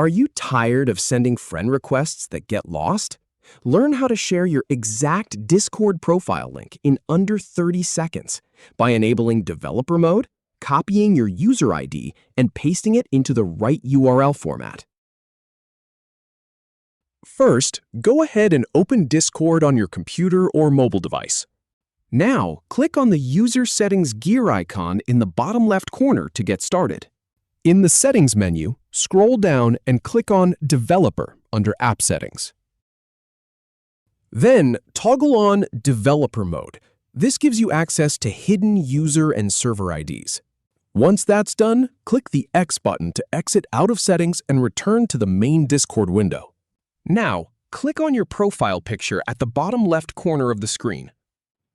Are you tired of sending friend requests that get lost? Learn how to share your exact Discord profile link in under 30 seconds by enabling developer mode, copying your user ID, and pasting it into the right URL format. First, go ahead and open Discord on your computer or mobile device. Now, click on the User Settings gear icon in the bottom left corner to get started. In the Settings menu, scroll down and click on Developer under App Settings. Then, toggle on Developer Mode. This gives you access to hidden user and server IDs. Once that's done, click the X button to exit out of Settings and return to the main Discord window. Now, click on your profile picture at the bottom left corner of the screen.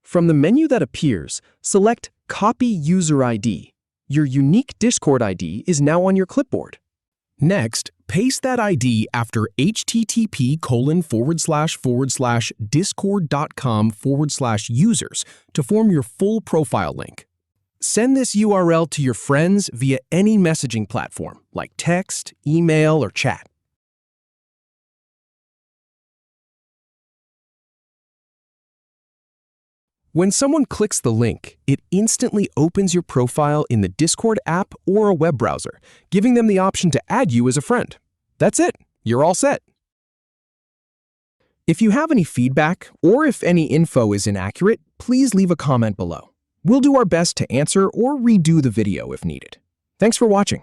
From the menu that appears, select Copy User ID. Your unique Discord ID is now on your clipboard. Next, paste that ID after http://discord.com/users to form your full profile link. Send this URL to your friends via any messaging platform like text, email, or chat. When someone clicks the link, it instantly opens your profile in the Discord app or a web browser, giving them the option to add you as a friend. That's it. You're all set. If you have any feedback or if any info is inaccurate, please leave a comment below. We'll do our best to answer or redo the video if needed. Thanks for watching.